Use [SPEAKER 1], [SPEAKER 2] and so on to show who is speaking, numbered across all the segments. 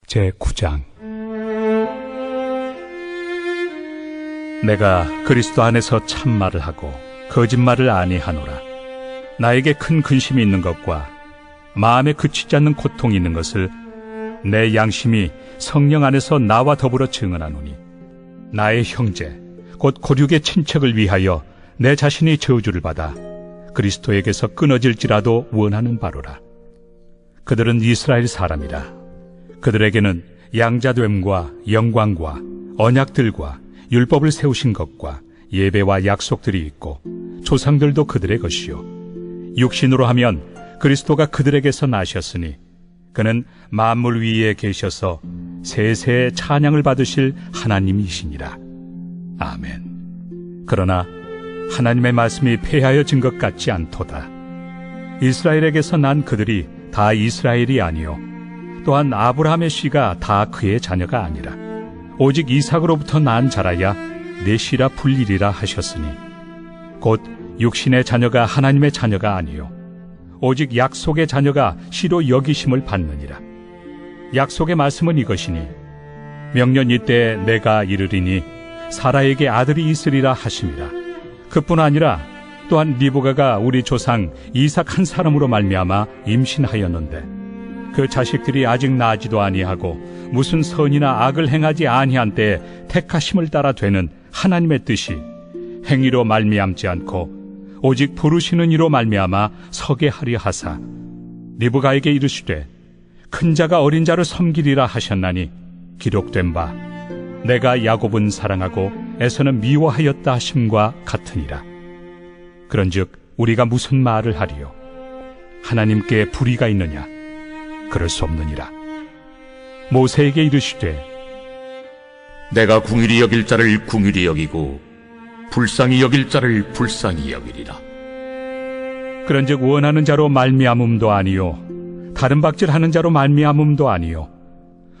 [SPEAKER 1] 제9장. 내가 그리스도 안에서 참말을 하고 거짓말을 아니하노라. 나에게 큰 근심이 있는 것과 마음에 그치지 않는 고통이 있는 것을 내 양심이 성령 안에서 나와 더불어 증언하노니, 나의 형제 곧 고륙의 친척을 위하여 내 자신이 저주를 받아 그리스도에게서 끊어질지라도 원하는 바로라. 그들은 이스라엘 사람이라. 그들에게는 양자됨과 영광과 언약들과 율법을 세우신 것과 예배와 약속들이 있고 조상들도 그들의 것이요, 육신으로 하면 그리스도가 그들에게서 나셨으니 그는 만물 위에 계셔서 세세의 찬양을 받으실 하나님이시니라. 아멘. 그러나 하나님의 말씀이 폐하여진 것 같지 않도다. 이스라엘에게서 난 그들이 다 이스라엘이 아니요, 또한 아브라함의 씨가 다 그의 자녀가 아니라 오직 이삭으로부터 난 자라야 내 씨라 불리리라 하셨으니, 곧 육신의 자녀가 하나님의 자녀가 아니요 오직 약속의 자녀가 씨로 여기심을 받느니라. 약속의 말씀은 이것이니, 명년 이때 내가 이르리니 사라에게 아들이 있으리라 하심이라. 그뿐 아니라 또한 리브가가 우리 조상 이삭 한 사람으로 말미암아 임신하였는데 그 자식들이 아직 나지도 아니하고 무슨 선이나 악을 행하지 아니한 때에 택하심을 따라 되는 하나님의 뜻이 행위로 말미암지 않고 오직 부르시는 이로 말미암아 서게 하려 하사, 리브가에게 이르시되 큰 자가 어린 자를 섬기리라 하셨나니 기록된 바 내가 야곱은 사랑하고 에서는 미워하였다 하심과 같으니라. 그런즉 우리가 무슨 말을 하리요? 하나님께 불의가 있느냐? 그럴 수 없느니라. 모세에게 이르시되
[SPEAKER 2] 내가 궁휼히 여길 자를 궁휼히 여기고 불쌍히 여길 자를 불쌍히 여기리라.
[SPEAKER 1] 그런즉 원하는 자로 말미암음도 아니요 다른 박질하는 자로 말미암음도 아니요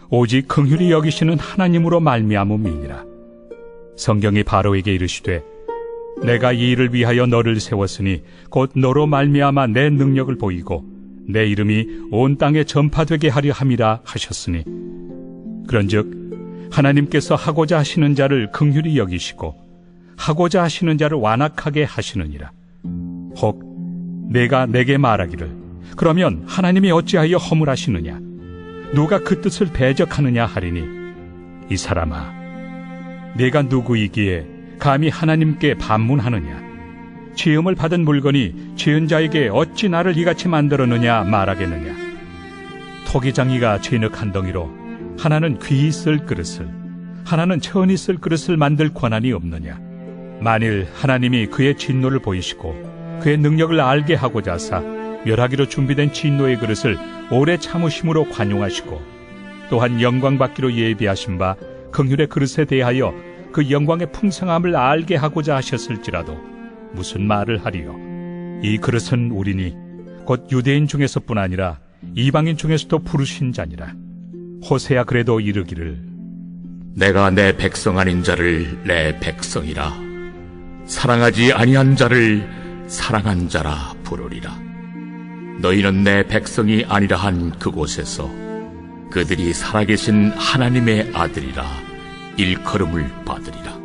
[SPEAKER 1] 오직 긍휼히 여기시는 하나님으로 말미암음이니라. 성경이 바로에게 이르시되 내가 이 일을 위하여 너를 세웠으니 곧 너로 말미암아 내 능력을 보이고 내 이름이 온 땅에 전파되게 하려 함이라 하셨으니, 그런즉 하나님께서 하고자 하시는 자를 긍휼히 여기시고 하고자 하시는 자를 완악하게 하시느니라. 혹 내가 내게 말하기를 그러면 하나님이 어찌하여 허물하시느냐? 누가 그 뜻을 배적하느냐 하리니, 이 사람아, 네가 누구이기에 감히 하나님께 반문하느냐? 지음을 받은 물건이 지은 자에게 어찌 나를 이같이 만들었느냐 말하겠느냐? 토기장이가 진흙 한 덩이로 하나는 귀히 쓸 그릇을 하나는 천히 쓸 그릇을 만들 권한이 없느냐? 만일 하나님이 그의 진노를 보이시고 그의 능력을 알게 하고자 하사 멸하기로 준비된 진노의 그릇을 오래 참으심으로 관용하시고 또한 영광 받기로 예비하신 바 긍휼의 그릇에 대하여 그 영광의 풍성함을 알게 하고자 하셨을지라도 무슨 말을 하리요? 이 그릇은 우리니 곧 유대인 중에서뿐 아니라 이방인 중에서도 부르신 자니라. 호세야 그래도 이르기를
[SPEAKER 2] 내가 내 백성 아닌 자를 내 백성이라, 사랑하지 아니한 자를 사랑한 자라 부르리라. 너희는 내 백성이 아니라 한 그곳에서 그들이 살아계신 하나님의 아들이라 일컬음을 받으리라.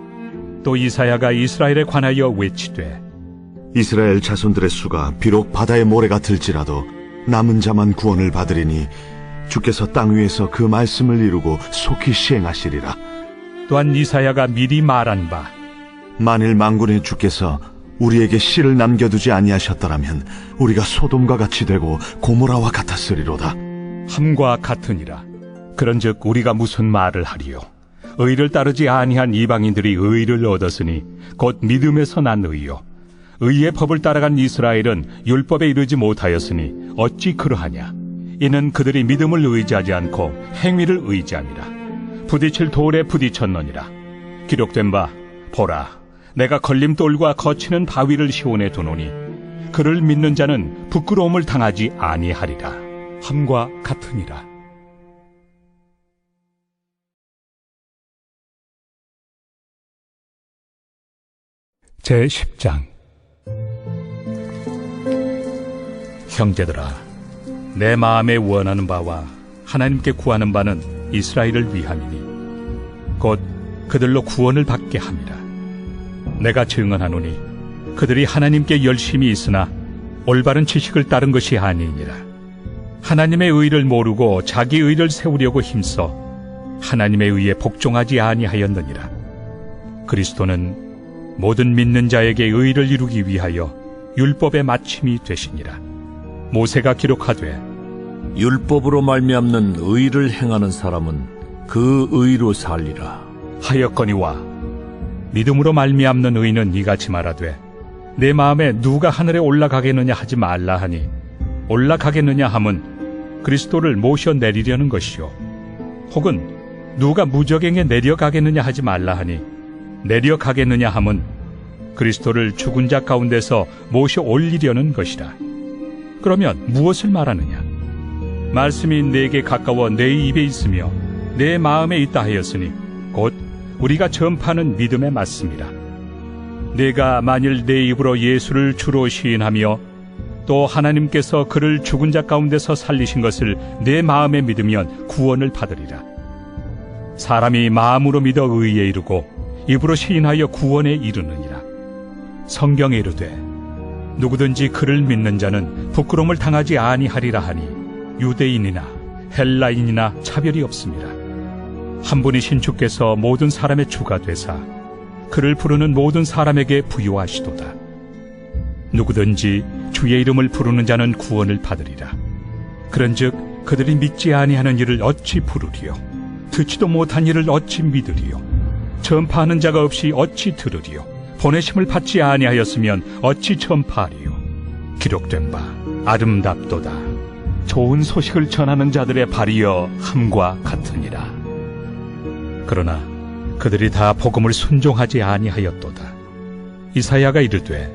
[SPEAKER 1] 또 이사야가 이스라엘에 관하여 외치되
[SPEAKER 3] 이스라엘 자손들의 수가 비록 바다의 모래가 들지라도 남은 자만 구원을 받으리니 주께서 땅 위에서 그 말씀을 이루고 속히 시행하시리라.
[SPEAKER 1] 또한 이사야가 미리 말한 바
[SPEAKER 3] 만일 만군의 주께서 우리에게 씨를 남겨두지 아니하셨더라면 우리가 소돔과 같이 되고 고모라와 같았으리로다
[SPEAKER 1] 함과 같으니라. 그런즉 우리가 무슨 말을 하리요? 의를 따르지 아니한 이방인들이 의를 얻었으니 곧 믿음에서 난 의요, 의의 법을 따라간 이스라엘은 율법에 이르지 못하였으니 어찌 그러하냐? 이는 그들이 믿음을 의지하지 않고 행위를 의지함이라. 부딪힐 돌에 부딪혔느니라. 기록된 바 보라, 내가 걸림돌과 거치는 바위를 시온에 두노니 그를 믿는 자는 부끄러움을 당하지 아니하리라. 함과 같으니라. 제10장. 형제들아, 내 마음에 원하는 바와 하나님께 구하는 바는 이스라엘을 위함이니 곧 그들로 구원을 받게 함이라. 내가 증언하노니 그들이 하나님께 열심히 있으나 올바른 지식을 따른 것이 아니니라. 하나님의 의를 모르고 자기 의를 세우려고 힘써 하나님의 의에 복종하지 아니하였느니라. 그리스도는 모든 믿는 자에게 의를 이루기 위하여 율법의 마침이 되시니라. 모세가 기록하되
[SPEAKER 4] 율법으로 말미암는 의를 행하는 사람은 그 의로 살리라
[SPEAKER 1] 하였거니와 믿음으로 말미암는 의는 이같이 말하되 내 마음에 누가 하늘에 올라가겠느냐 하지 말라 하니 올라가겠느냐 함은 그리스도를 모셔 내리려는 것이요 혹은 누가 무저갱에 내려가겠느냐 하지 말라 하니 내려가겠느냐 함은 그리스도를 죽은 자 가운데서 모셔 올리려는 것이라. 그러면 무엇을 말하느냐? 말씀이 내게 가까워 내 입에 있으며 내 마음에 있다 하였으니 곧 우리가 전파하는 믿음에 맞습니다. 내가 만일 내 입으로 예수를 주로 시인하며 또 하나님께서 그를 죽은 자 가운데서 살리신 것을 내 마음에 믿으면 구원을 받으리라. 사람이 마음으로 믿어 의에 이르고 입으로 시인하여 구원에 이르느니라. 성경에 이르되 누구든지 그를 믿는 자는 부끄러움을 당하지 아니하리라 하니 유대인이나 헬라인이나 차별이 없습니다. 한 분이신 주께서 모든 사람의 주가 되사 그를 부르는 모든 사람에게 부요하시도다. 누구든지 주의 이름을 부르는 자는 구원을 받으리라. 그런즉 그들이 믿지 아니하는 일을 어찌 부르리요? 듣지도 못한 일을 어찌 믿으리요? 전파하는 자가 없이 어찌 들으리요? 보내심을 받지 아니하였으면 어찌 전파하리요? 기록된 바 아름답도다. 좋은 소식을 전하는 자들의 발이여 함과 같으니라. 그러나 그들이 다 복음을 순종하지 아니하였도다. 이사야가 이르되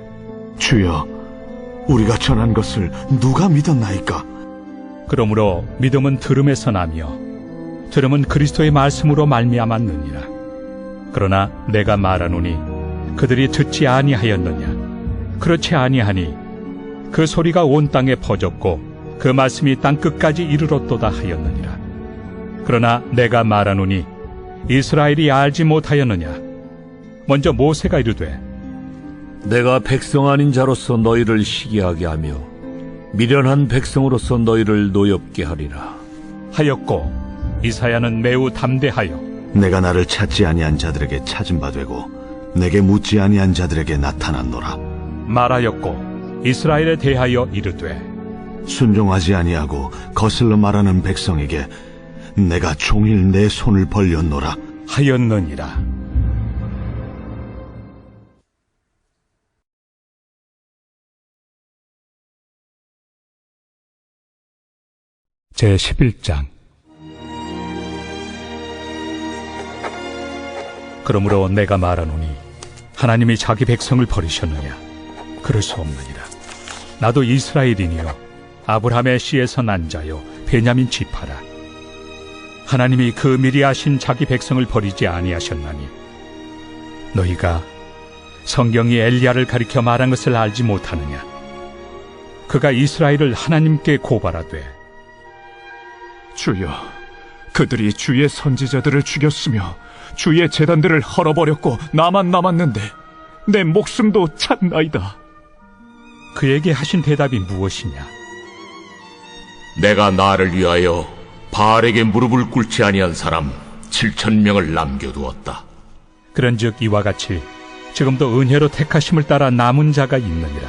[SPEAKER 3] 주여, 우리가 전한 것을 누가 믿었나이까?
[SPEAKER 1] 그러므로 믿음은 들음에서 나며 들음은 그리스도의 말씀으로 말미암았느니라. 그러나 내가 말하노니 그들이 듣지 아니하였느냐? 그렇지 아니하니 그 소리가 온 땅에 퍼졌고 그 말씀이 땅 끝까지 이르렀도다 하였느니라. 그러나 내가 말하노니 이스라엘이 알지 못하였느냐? 먼저 모세가 이르되
[SPEAKER 4] 내가 백성 아닌 자로서 너희를 시기하게 하며 미련한 백성으로서 너희를 노엽게 하리라
[SPEAKER 1] 하였고 이사야는 매우 담대하여
[SPEAKER 3] 내가 나를 찾지 아니한 자들에게 찾은 바 되고 내게 묻지 아니한 자들에게 나타났노라.
[SPEAKER 1] 말하였고 이스라엘에 대하여 이르되
[SPEAKER 3] 순종하지 아니하고 거슬러 말하는 백성에게 내가 종일 내 손을 벌렸노라
[SPEAKER 1] 하였느니라. 제11장. 그러므로 내가 말하노니 하나님이 자기 백성을 버리셨느냐? 그럴 수 없느니라. 나도 이스라엘이니요 아브라함의 씨에서 난 자요 베냐민 지파라. 하나님이 그 미리 아신 자기 백성을 버리지 아니하셨나니 너희가 성경이 엘리야를 가리켜 말한 것을 알지 못하느냐? 그가 이스라엘을 하나님께 고발하되
[SPEAKER 5] 주여, 그들이 주의 선지자들을 죽였으며 주의 제단들을 헐어버렸고 나만 남았는데 내 목숨도 찼나이다.
[SPEAKER 1] 그에게 하신 대답이 무엇이냐?
[SPEAKER 2] 내가 나를 위하여 바알에게 무릎을 꿇지 아니한 사람 7,000명을 남겨두었다.
[SPEAKER 1] 그런즉 이와 같이 지금도 은혜로 택하심을 따라 남은 자가 있느니라.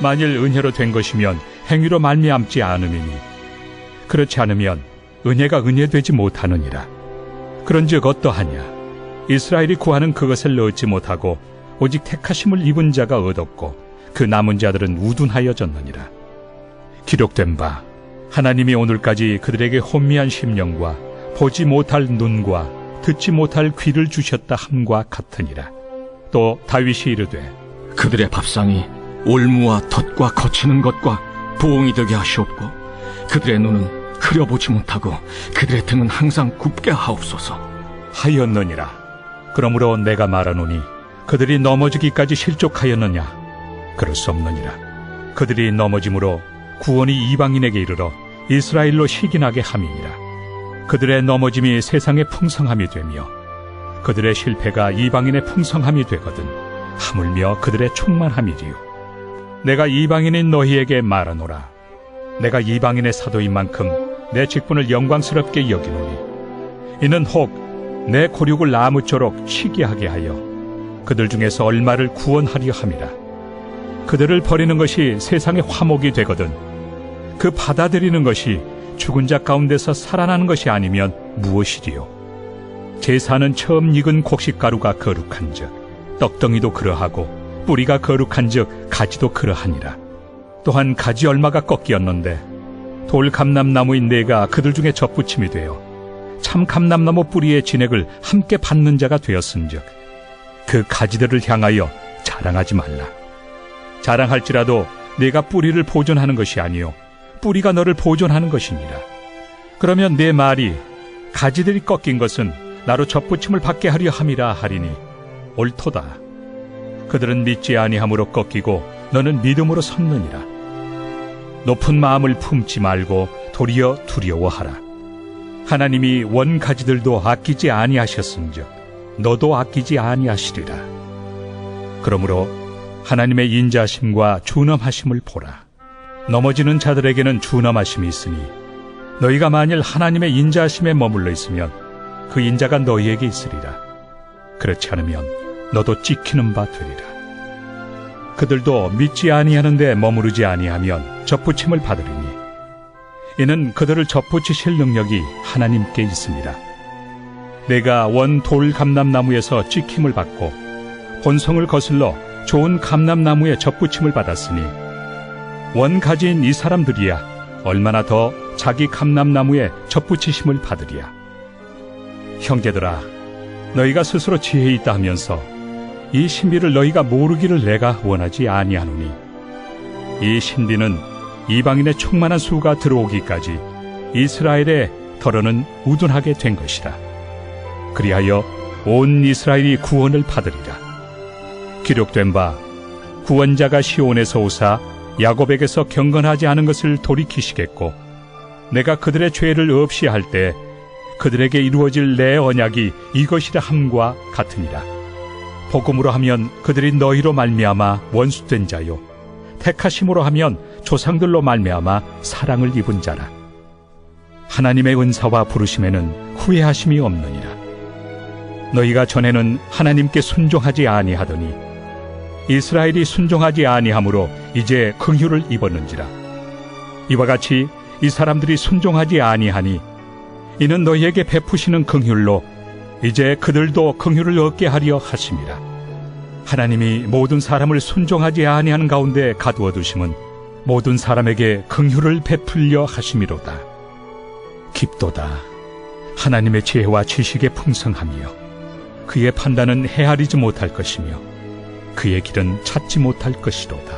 [SPEAKER 1] 만일 은혜로 된 것이면 행위로 말미암지 않음이니 그렇지 않으면 은혜가 은혜되지 못하느니라. 그런즉 어떠하냐? 이스라엘이 구하는 그것을 얻지 못하고 오직 택하심을 입은 자가 얻었고 그 남은 자들은 우둔하여졌느니라. 기록된 바 하나님이 오늘까지 그들에게 혼미한 심령과 보지 못할 눈과 듣지 못할 귀를 주셨다 함과 같으니라. 또 다윗이 이르되
[SPEAKER 5] 그들의 밥상이 올무와 덫과 거치는 것과 부엉이 되게 하시옵고 그들의 눈은 그려보지 못하고 그들의 등은 항상 굽게 하옵소서
[SPEAKER 1] 하였느니라. 그러므로 내가 말하노니 그들이 넘어지기까지 실족하였느냐? 그럴 수 없느니라. 그들이 넘어짐으로 구원이 이방인에게 이르러 이스라엘로 시기나게 함이니라. 그들의 넘어짐이 세상의 풍성함이 되며 그들의 실패가 이방인의 풍성함이 되거든 하물며 그들의 충만함이리요. 내가 이방인인 너희에게 말하노라. 내가 이방인의 사도인 만큼 내 직분을 영광스럽게 여기노니 이는 혹 내 고륙을 나무처럼 희귀하게 하여 그들 중에서 얼마를 구원하려 함이라. 그들을 버리는 것이 세상의 화목이 되거든 그 받아들이는 것이 죽은 자 가운데서 살아나는 것이 아니면 무엇이리요. 제사는 처음 익은 곡식가루가 거룩한즉 떡덩이도 그러하고 뿌리가 거룩한즉 가지도 그러하니라. 또한 가지 얼마가 꺾이었는데 돌 감람나무인 내가 그들 중에 접붙임이 되어 참 감람나무 뿌리의 진액을 함께 받는 자가 되었은즉 그 가지들을 향하여 자랑하지 말라. 자랑할지라도 내가 뿌리를 보존하는 것이 아니요 뿌리가 너를 보존하는 것이니라. 그러면 내 말이 가지들이 꺾인 것은 나로 접붙임을 받게 하려 함이라 하리니 옳도다. 그들은 믿지 아니함으로 꺾이고 너는 믿음으로 섰느니라. 높은 마음을 품지 말고 도리어 두려워하라. 하나님이 원 가지들도 아끼지 아니하셨은즉 너도 아끼지 아니하시리라. 그러므로 하나님의 인자하심과 준엄하심을 보라. 넘어지는 자들에게는 준엄하심이 있으니 너희가 만일 하나님의 인자하심에 머물러 있으면 그 인자가 너희에게 있으리라. 그렇지 않으면 너도 찍히는 바 되리라. 그들도 믿지 아니하는데 머무르지 아니하면 접붙임을 받으리니 이는 그들을 접붙이실 능력이 하나님께 있습니다. 내가 원 돌 감람나무에서 찍힘을 받고 본성을 거슬러 좋은 감람나무에 접붙임을 받았으니 원 가지인 이 사람들이야 얼마나 더 자기 감람나무에 접붙이심을 받으리야. 형제들아, 너희가 스스로 지혜 있다 하면서 이 신비를 너희가 모르기를 내가 원하지 아니하노니 이 신비는 이방인의 충만한 수가 들어오기까지 이스라엘의 덜어는 우둔하게 된 것이라. 그리하여 온 이스라엘이 구원을 받으리라. 기록된 바 구원자가 시온에서 오사 야곱에게서 경건하지 않은 것을 돌이키시겠고 내가 그들의 죄를 없이 할 때 그들에게 이루어질 내 언약이 이것이라 함과 같으니라. 복음으로 하면 그들이 너희로 말미암아 원수된 자요 택하심으로 하면 조상들로 말미암아 사랑을 입은 자라. 하나님의 은사와 부르심에는 후회하심이 없느니라. 너희가 전에는 하나님께 순종하지 아니하더니 이스라엘이 순종하지 아니하므로 이제 긍휼을 입었는지라. 이와 같이 이 사람들이 순종하지 아니하니 이는 너희에게 베푸시는 긍휼로 이제 그들도 긍휼을 얻게 하려 하심이라. 하나님이 모든 사람을 순종하지 아니하는 가운데 가두어 두심은 모든 사람에게 긍휼을 베풀려 하심이로다. 깊도다. 하나님의 지혜와 지식의 풍성함이요 그의 판단은 헤아리지 못할 것이며 그의 길은 찾지 못할 것이로다.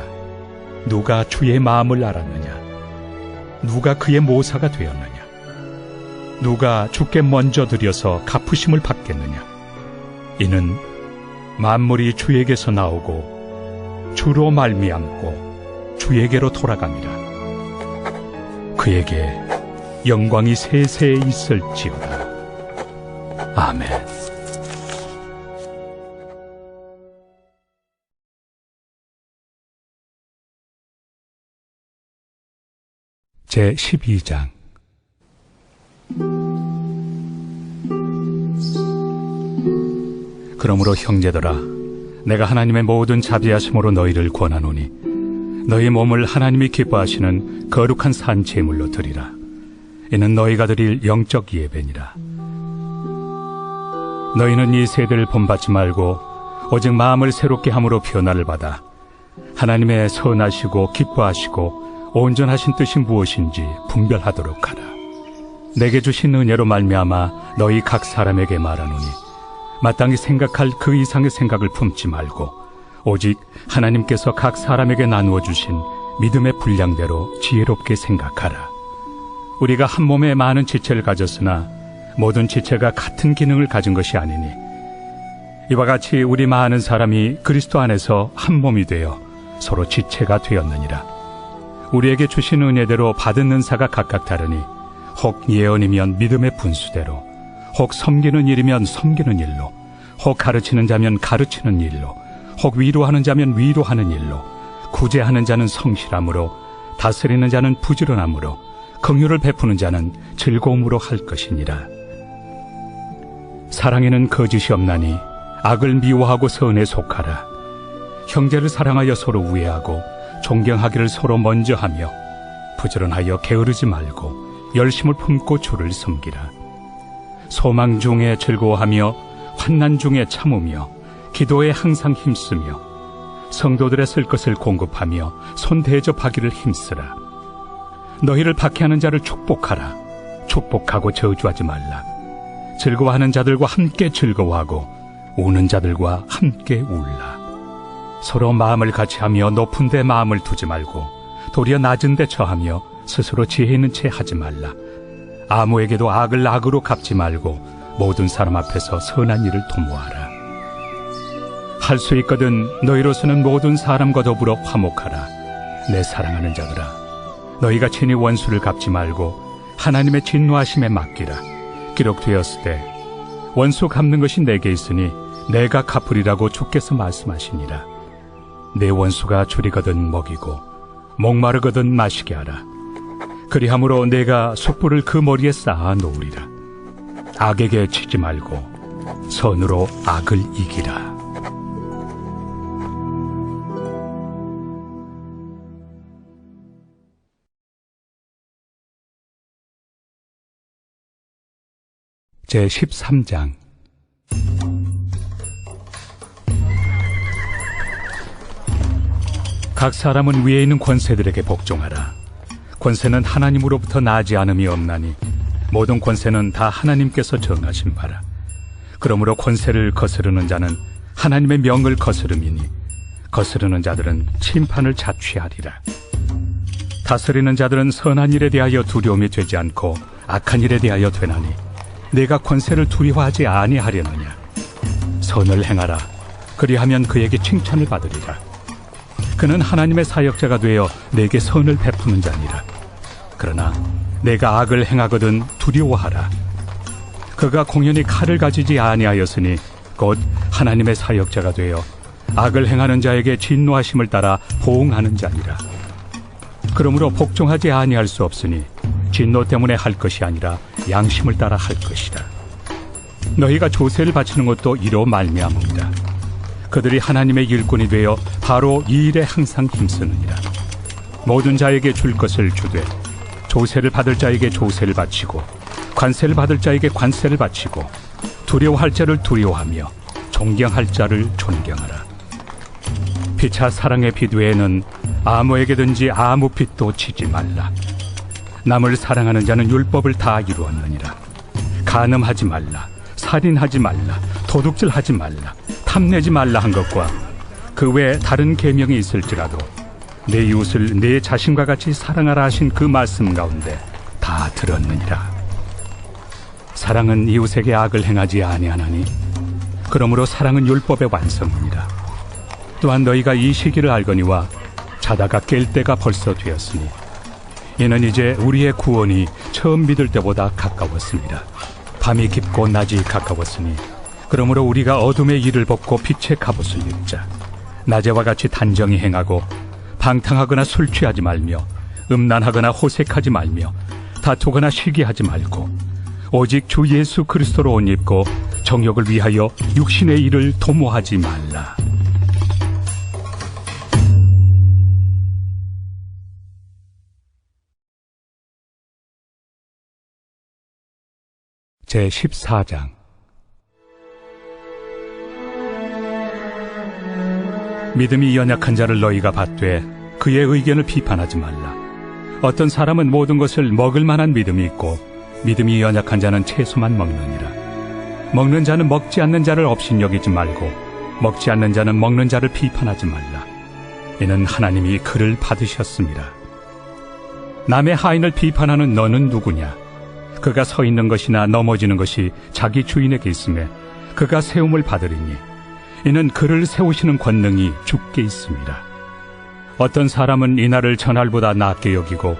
[SPEAKER 1] 누가 주의 마음을 알았느냐? 누가 그의 모사가 되었느냐? 누가 주께 먼저 드려서 갚으심을 받겠느냐? 이는 만물이 주에게서 나오고 주로 말미암고 주에게로 돌아갑니다. 그에게 영광이 세세에 있을지어다. 아멘. 제 12장. 그러므로 형제들아, 내가 하나님의 모든 자비하심으로 너희를 권하노니 너희 몸을 하나님이 기뻐하시는 거룩한 산제물로 드리라. 이는 너희가 드릴 영적 예배니라. 너희는 이 세대를 본받지 말고 오직 마음을 새롭게 함으로 변화를 받아 하나님의 선하시고 기뻐하시고 온전하신 뜻이 무엇인지 분별하도록 하라. 내게 주신 은혜로 말미암아 너희 각 사람에게 말하노니 마땅히 생각할 그 이상의 생각을 품지 말고 오직 하나님께서 각 사람에게 나누어 주신 믿음의 분량대로 지혜롭게 생각하라. 우리가 한 몸에 많은 지체를 가졌으나 모든 지체가 같은 기능을 가진 것이 아니니 이와 같이 우리 많은 사람이 그리스도 안에서 한 몸이 되어 서로 지체가 되었느니라. 우리에게 주신 은혜대로 받은 은사가 각각 다르니 혹 예언이면 믿음의 분수대로, 혹 섬기는 일이면 섬기는 일로, 혹 가르치는 자면 가르치는 일로, 혹 위로하는 자면 위로하는 일로, 구제하는 자는 성실함으로, 다스리는 자는 부지런함으로, 긍휼을 베푸는 자는 즐거움으로 할 것이니라. 사랑에는 거짓이 없나니 악을 미워하고 선에 속하라. 형제를 사랑하여 서로 우애하고 존경하기를 서로 먼저 하며 부지런하여 게으르지 말고 열심을 품고 주를 섬기라. 소망 중에 즐거워하며 환난 중에 참으며 기도에 항상 힘쓰며 성도들의 쓸 것을 공급하며 손 대접하기를 힘쓰라. 너희를 박해하는 자를 축복하라. 축복하고 저주하지 말라. 즐거워하는 자들과 함께 즐거워하고 우는 자들과 함께 울라. 서로 마음을 같이하며 높은 데 마음을 두지 말고 도리어 낮은 데 처하며 스스로 지혜 있는 채 하지 말라. 아무에게도 악을 악으로 갚지 말고 모든 사람 앞에서 선한 일을 도모하라. 할 수 있거든 너희로서는 모든 사람과 더불어 화목하라. 내 사랑하는 자들아, 너희가 친히 원수를 갚지 말고 하나님의 진노하심에 맡기라. 기록되었을 때 원수 갚는 것이 내게 있으니 내가 갚으리라고 주께서 말씀하시니라. 내 원수가 줄이거든 먹이고 목마르거든 마시게 하라. 그리함으로 내가 숯불을 그 머리에 쌓아 놓으리라. 악에게 치지 말고 선으로 악을 이기라. 제13장. 각 사람은 위에 있는 권세들에게 복종하라. 권세는 하나님으로부터 나지 않음이 없나니 모든 권세는 다 하나님께서 정하신 바라. 그러므로 권세를 거스르는 자는 하나님의 명을 거스름이니 거스르는 자들은 심판을 자취하리라. 다스리는 자들은 선한 일에 대하여 두려움이 되지 않고 악한 일에 대하여 되나니 내가 권세를 두려워하지 아니하려느냐. 선을 행하라. 그리하면 그에게 칭찬을 받으리라. 그는 하나님의 사역자가 되어 내게 선을 베푸는 자니라. 그러나 내가 악을 행하거든 두려워하라. 그가 공연히 칼을 가지지 아니하였으니 곧 하나님의 사역자가 되어 악을 행하는 자에게 진노하심을 따라 보응하는 자니라. 그러므로 복종하지 아니할 수 없으니 진노 때문에 할 것이 아니라 양심을 따라 할 것이다. 너희가 조세를 바치는 것도 이로 말미암음이다. 그들이 하나님의 일꾼이 되어 바로 이 일에 항상 힘쓰느니라. 모든 자에게 줄 것을 주되 조세를 받을 자에게 조세를 바치고 관세를 받을 자에게 관세를 바치고 두려워할 자를 두려워하며 존경할 자를 존경하라. 피차 사랑의 빛 외에는 아무에게든지 아무 빛도 지지 말라. 남을 사랑하는 자는 율법을 다 이루었느니라. 간음하지 말라, 살인하지 말라, 도둑질하지 말라, 탐내지 말라 한 것과 그 외에 다른 계명이 있을지라도 내 이웃을 내 자신과 같이 사랑하라 하신 그 말씀 가운데 다 들었느니라. 사랑은 이웃에게 악을 행하지 아니하나니 그러므로 사랑은 율법의 완성이니라. 또한 너희가 이 시기를 알거니와 자다가 깰 때가 벌써 되었으니 이는 이제 우리의 구원이 처음 믿을 때보다 가까웠습니다. 밤이 깊고 낮이 가까웠으니 그러므로 우리가 어둠의 일을 벗고 빛의 갑옷을 입자. 낮에와 같이 단정히 행하고 방탕하거나 술 취하지 말며 음란하거나 호색하지 말며 다투거나 시기하지 말고 오직 주 예수 그리스도로 옷 입고 정욕을 위하여 육신의 일을 도모하지 말라. 제14장. 믿음이 연약한 자를 너희가 받되 그의 의견을 비판하지 말라. 어떤 사람은 모든 것을 먹을 만한 믿음이 있고 믿음이 연약한 자는 채소만 먹느니라. 먹는 자는 먹지 않는 자를 업신여기지 말고 먹지 않는 자는 먹는 자를 비판하지 말라. 이는 하나님이 그를 받으셨습니다. 남의 하인을 비판하는 너는 누구냐? 그가 서 있는 것이나 넘어지는 것이 자기 주인에게 있음에 그가 세움을 받으리니 이는 그를 세우시는 권능이 주께 있습니다. 어떤 사람은 이 날을 전날보다 낮게 여기고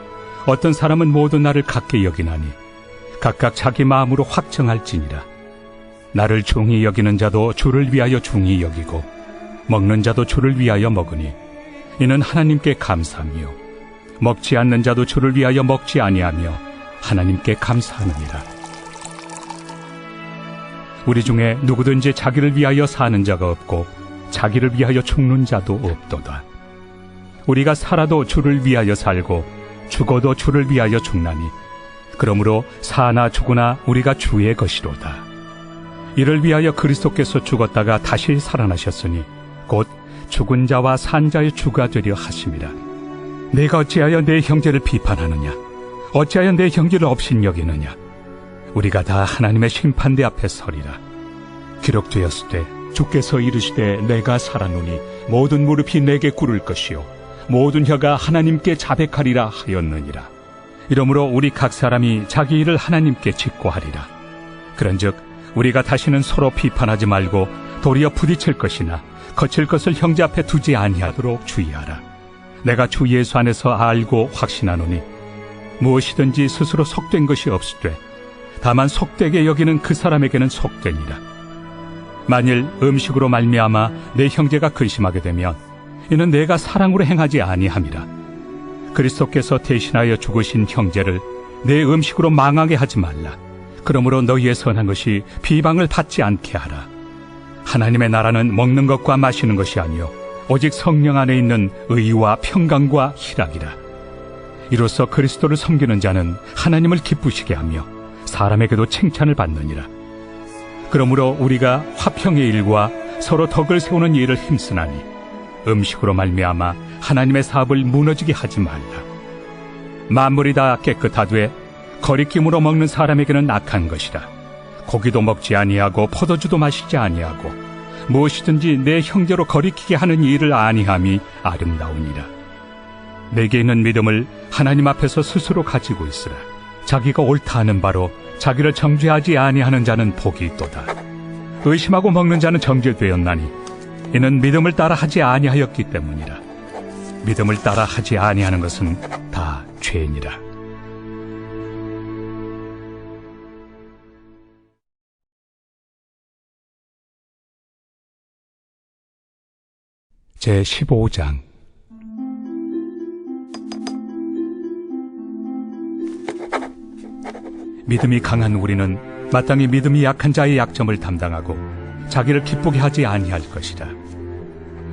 [SPEAKER 1] 어떤 사람은 모든 날을 같게 여기나니 각각 자기 마음으로 확정할지니라. 나를 중히 여기는 자도 주를 위하여 중히 여기고 먹는 자도 주를 위하여 먹으니 이는 하나님께 감사하며 먹지 않는 자도 주를 위하여 먹지 아니하며 하나님께 감사하느니라. 우리 중에 누구든지 자기를 위하여 사는 자가 없고 자기를 위하여 죽는 자도 없도다. 우리가 살아도 주를 위하여 살고 죽어도 주를 위하여 죽나니 그러므로 사나 죽으나 우리가 주의 것이로다. 이를 위하여 그리스도께서 죽었다가 다시 살아나셨으니 곧 죽은 자와 산 자의 주가 되려 하심이라. 내가 어찌하여 내 형제를 비판하느냐? 어찌하여 내 형제를 업신여기느냐? 우리가 다 하나님의 심판대 앞에 서리라. 기록되었을 때 주께서 이르시되 내가 살아노니 모든 무릎이 내게 꿇을 것이요 모든 혀가 하나님께 자백하리라 하였느니라. 이러므로 우리 각 사람이 자기 일을 하나님께 직고하리라. 그런즉 우리가 다시는 서로 비판하지 말고 도리어 부딪힐 것이나 거칠 것을 형제 앞에 두지 아니하도록 주의하라. 내가 주 예수 안에서 알고 확신하노니 무엇이든지 스스로 속된 것이 없으되 다만 속되게 여기는 그 사람에게는 속되니라. 만일 음식으로 말미암아 내 형제가 근심하게 되면 이는 내가 사랑으로 행하지 아니함이라. 그리스도께서 대신하여 죽으신 형제를 내 음식으로 망하게 하지 말라. 그러므로 너희의 선한 것이 비방을 받지 않게 하라. 하나님의 나라는 먹는 것과 마시는 것이 아니요 오직 성령 안에 있는 의와 평강과 희락이라. 이로써 그리스도를 섬기는 자는 하나님을 기쁘시게 하며 사람에게도 칭찬을 받느니라. 그러므로 우리가 화평의 일과 서로 덕을 세우는 일을 힘쓰나니 음식으로 말미암아 하나님의 사업을 무너지게 하지 말라. 만물이 다 깨끗하되 거리낌으로 먹는 사람에게는 악한 것이라. 고기도 먹지 아니하고 포도주도 마시지 아니하고 무엇이든지 내 형제로 거리키게 하는 일을 아니함이 아름다우니라. 내게 있는 믿음을 하나님 앞에서 스스로 가지고 있으라. 자기가 옳다 하는 바로 자기를 정죄하지 아니하는 자는 복이 있도다. 의심하고 먹는 자는 정죄되었나니 이는 믿음을 따라 하지 아니하였기 때문이라. 믿음을 따라 하지 아니하는 것은 다 죄니라. 제15장. 믿음이 강한 우리는 마땅히 믿음이 약한 자의 약점을 담당하고 자기를 기쁘게 하지 아니할 것이라.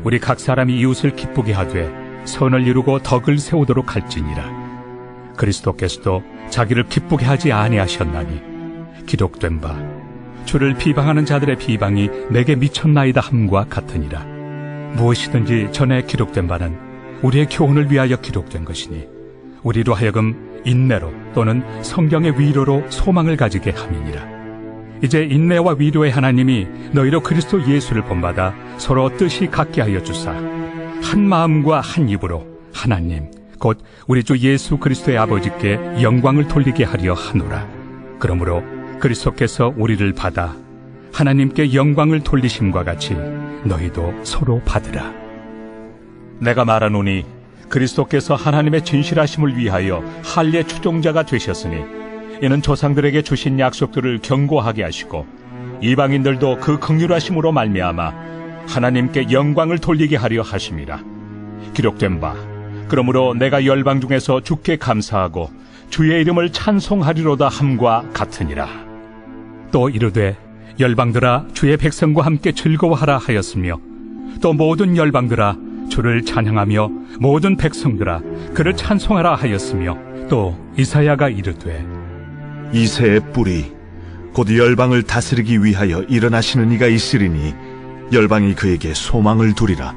[SPEAKER 1] 우리 각 사람이 이웃을 기쁘게 하되 선을 이루고 덕을 세우도록 할지니라. 그리스도께서도 자기를 기쁘게 하지 아니하셨나니 기록된 바 주를 비방하는 자들의 비방이 내게 미쳤나이다 함과 같으니라. 무엇이든지 전에 기록된 바는 우리의 교훈을 위하여 기록된 것이니 우리로 하여금 인내로 또는 성경의 위로로 소망을 가지게 함이니라. 이제 인내와 위로의 하나님이 너희로 그리스도 예수를 본받아 서로 뜻이 같게 하여 주사 한 마음과 한 입으로 하나님 곧 우리 주 예수 그리스도의 아버지께 영광을 돌리게 하려 하노라. 그러므로 그리스도께서 우리를 받아 하나님께 영광을 돌리심과 같이 너희도 서로 받으라. 내가 말하노니 그리스도께서 하나님의 진실하심을 위하여 할례 추종자가 되셨으니 이는 조상들에게 주신 약속들을 견고하게 하시고 이방인들도 그 긍휼하심으로 말미암아 하나님께 영광을 돌리게 하려 하심이라. 기록된 바 그러므로 내가 열방 중에서 주께 감사하고 주의 이름을 찬송하리로다 함과 같으니라. 또 이르되 열방들아 주의 백성과 함께 즐거워하라 하였으며 또 모든 열방들아 주를 찬양하며 모든 백성들아 그를 찬송하라 하였으며 또 이사야가 이르되
[SPEAKER 3] 이새의 뿌리 곧 열방을 다스리기 위하여 일어나시는 이가 있으리니 열방이 그에게 소망을 두리라.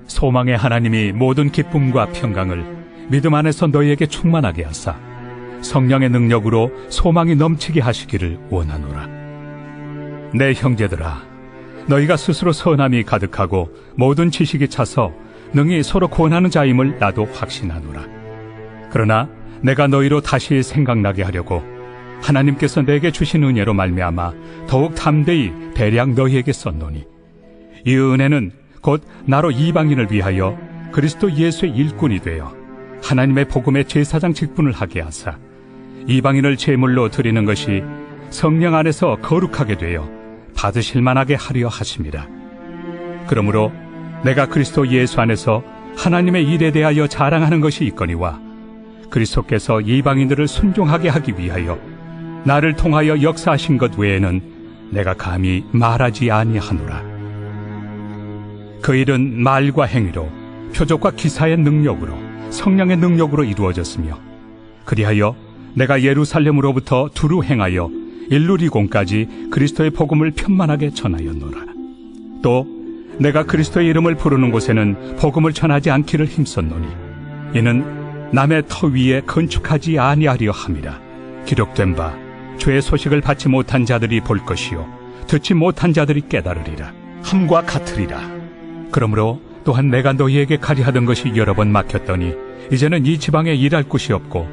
[SPEAKER 1] 소망의 하나님이 모든 기쁨과 평강을 믿음 안에서 너희에게 충만하게 하사 성령의 능력으로 소망이 넘치게 하시기를 원하노라. 내 형제들아 너희가 스스로 선함이 가득하고 모든 지식이 차서 능히 서로 권하는 자임을 나도 확신하노라. 그러나 내가 너희로 다시 생각나게 하려고 하나님께서 내게 주신 은혜로 말미암아 더욱 담대히 대량 너희에게 썼노니 이 은혜는 곧 나로 이방인을 위하여 그리스도 예수의 일꾼이 되어 하나님의 복음의 제사장 직분을 하게 하사 이방인을 제물로 드리는 것이 성령 안에서 거룩하게 되어 받으실 만하게 하려 하심이라. 그러므로 내가 그리스도 예수 안에서 하나님의 일에 대하여 자랑하는 것이 있거니와 그리스도께서 이방인들을 순종하게 하기 위하여 나를 통하여 역사하신 것 외에는 내가 감히 말하지 아니하노라. 그 일은 말과 행위로, 표적과 기사의 능력으로, 성령의 능력으로 이루어졌으며, 그리하여 내가 예루살렘으로부터 두루 행하여 일루리곤까지 그리스도의 복음을 편만하게 전하였노라. 또 내가 그리스도의 이름을 부르는 곳에는 복음을 전하지 않기를 힘썼노니 이는 남의 터 위에 건축하지 아니하려 함이라. 기록된 바 죄의 소식을 받지 못한 자들이 볼 것이요 듣지 못한 자들이 깨달으리라. 함과 같으리라. 그러므로 또한 내가 너희에게 가리 하던 것이 여러 번 막혔더니 이제는 이 지방에 일할 곳이 없고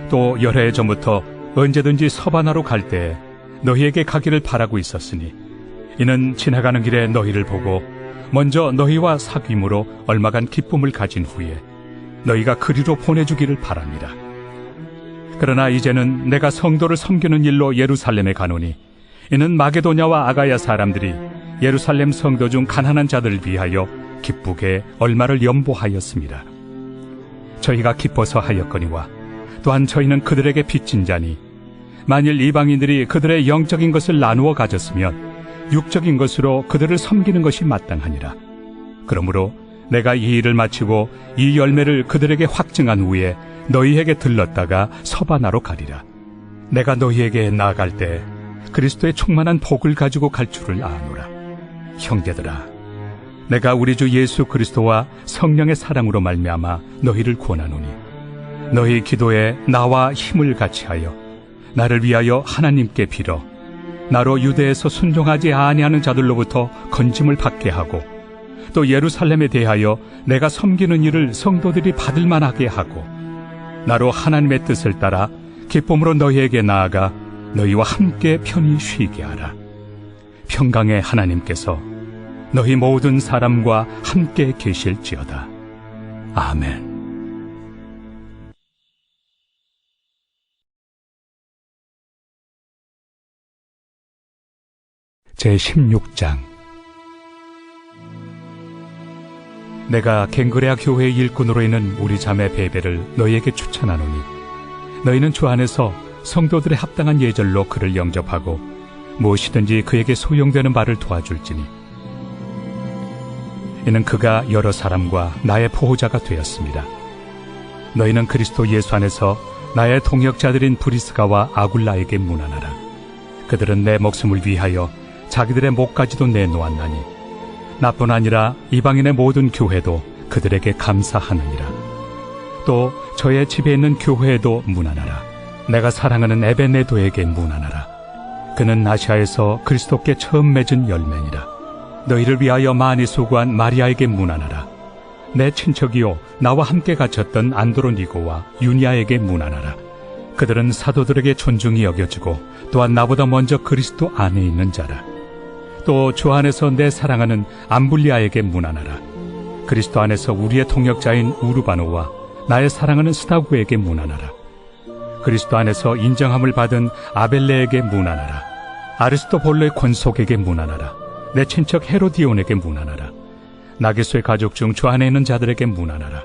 [SPEAKER 1] 또 여러 해 전부터 언제든지 서바나로 갈 때에 너희에게 가기를 바라고 있었으니 이는 지나가는 길에 너희를 보고 먼저 너희와 사귐으로 얼마간 기쁨을 가진 후에 너희가 그리로 보내주기를 바랍니다. 그러나 이제는 내가 성도를 섬기는 일로 예루살렘에 가노니 이는 마게도냐와 아가야 사람들이 예루살렘 성도 중 가난한 자들을 위하여 기쁘게 얼마를 연보하였습니다. 저희가 기뻐서 하였거니와 또한 저희는 그들에게 빚진 자니 만일 이방인들이 그들의 영적인 것을 나누어 가졌으면 육적인 것으로 그들을 섬기는 것이 마땅하니라. 그러므로 내가 이 일을 마치고 이 열매를 그들에게 확증한 후에 너희에게 들렀다가 서바나로 가리라. 내가 너희에게 나아갈 때 그리스도의 충만한 복을 가지고 갈 줄을 아노라. 형제들아, 내가 우리 주 예수 그리스도와 성령의 사랑으로 말미암아 너희를 권하노니 너희 기도에 나와 힘을 같이하여 나를 위하여 하나님께 빌어 나로 유대에서 순종하지 아니하는 자들로부터 건짐을 받게 하고 또 예루살렘에 대하여 내가 섬기는 일을 성도들이 받을 만하게 하고 나로 하나님의 뜻을 따라 기쁨으로 너희에게 나아가 너희와 함께 편히 쉬게 하라. 평강의 하나님께서 너희 모든 사람과 함께 계실지어다. 아멘. 제16장. 내가 갱그레아 교회의 일꾼으로 있는 우리 자매 베베를 너희에게 추천하노니 너희는 주 안에서 성도들의 합당한 예절로 그를 영접하고 무엇이든지 그에게 소용되는 바를 도와줄지니 이는 그가 여러 사람과 나의 보호자가 되었습니다. 너희는 그리스도 예수 안에서 나의 동역자들인 브리스가와 아굴라에게 문안하라. 그들은 내 목숨을 위하여 자기들의 목까지도 내놓았나니 나뿐 아니라 이방인의 모든 교회도 그들에게 감사하느니라. 또 저의 집에 있는 교회에도 문안하라. 내가 사랑하는 에베네도에게 문안하라. 그는 아시아에서 그리스도께 처음 맺은 열매니라. 너희를 위하여 많이 수고한 마리아에게 문안하라. 내 친척이요 나와 함께 갇혔던 안드로니고와 유니아에게 문안하라. 그들은 사도들에게 존중이 여겨지고 또한 나보다 먼저 그리스도 안에 있는 자라. 또 주 안에서 내 사랑하는 암블리아에게 문안하라. 그리스도 안에서 우리의 동역자인 우르바노와 나의 사랑하는 스다구에게 문안하라. 그리스도 안에서 인정함을 받은 아벨레에게 문안하라. 아리스토볼로의 권속에게 문안하라. 내 친척 헤로디온에게 문안하라. 나게소의 가족 중 주 안에 있는 자들에게 문안하라.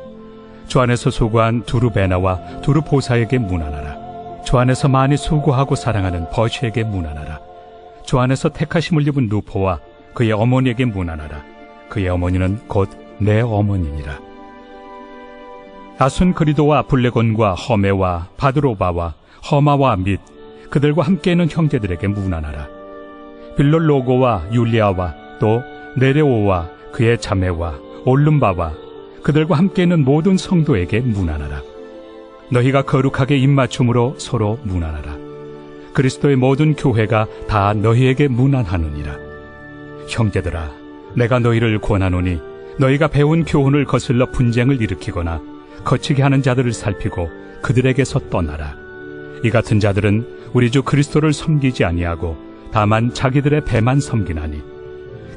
[SPEAKER 1] 주 안에서 수고한 두루베나와 두루보사에게 문안하라. 주 안에서 많이 수고하고 사랑하는 버시에게 문안하라. 주 안에서 택하심을 입은 루포와 그의 어머니에게 문안하라. 그의 어머니는 곧 내 어머니니라. 아순그리도와 블레곤과 허메와 바드로바와 허마와 및 그들과 함께 있는 형제들에게 문안하라. 빌롤로고와 율리아와 또 네레오와 그의 자매와 올름바와 그들과 함께 있는 모든 성도에게 문안하라. 너희가 거룩하게 입맞춤으로 서로 문안하라. 그리스도의 모든 교회가 다 너희에게 문안하느니라. 형제들아, 내가 너희를 권하노니 너희가 배운 교훈을 거슬러 분쟁을 일으키거나 거치게 하는 자들을 살피고 그들에게서 떠나라. 이 같은 자들은 우리 주 그리스도를 섬기지 아니하고 다만 자기들의 배만 섬기나니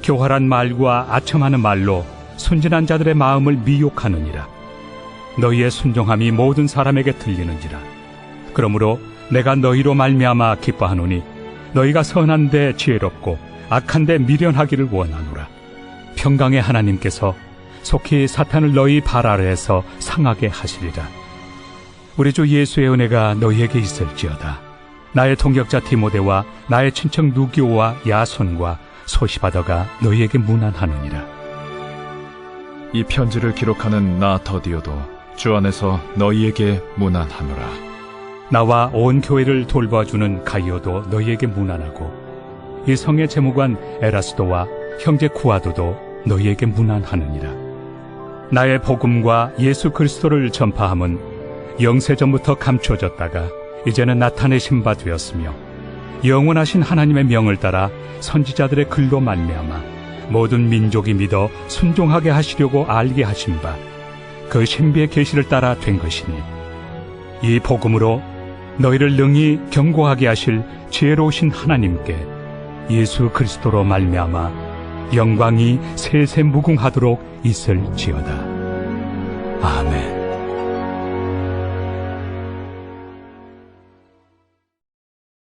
[SPEAKER 1] 교활한 말과 아첨하는 말로 순진한 자들의 마음을 미혹하느니라. 너희의 순종함이 모든 사람에게 들리는지라. 그러므로 내가 너희로 말미암아 기뻐하노니 너희가 선한데 지혜롭고 악한데 미련하기를 원하노라. 평강의 하나님께서 속히 사탄을 너희 발 아래에서 상하게 하시리라. 우리 주 예수의 은혜가 너희에게 있을지어다. 나의 동역자 디모데와 나의 친척 누기오와 야손과 소시바더가 너희에게 문안하느니라.
[SPEAKER 6] 이 편지를 기록하는 나 더디오도 주 안에서 너희에게 문안하노라.
[SPEAKER 1] 나와 온 교회를 돌봐주는 가이오도 너희에게 문안하고 이 성의 재무관 에라스도와 형제 구아도도 너희에게 문안하느니라. 나의 복음과 예수 그리스도를 전파함은 영세전부터 감추어졌다가 이제는 나타내신 바 되었으며 영원하신 하나님의 명을 따라 선지자들의 글로 말미암아 모든 민족이 믿어 순종하게 하시려고 알게 하신 바 그 신비의 계시를 따라 된 것이니 이 복음으로 너희를 능히 경고하게 하실 지혜로우신 하나님께 예수 그리스도로 말미암아 영광이 세세 무궁하도록 있을지어다. 아멘.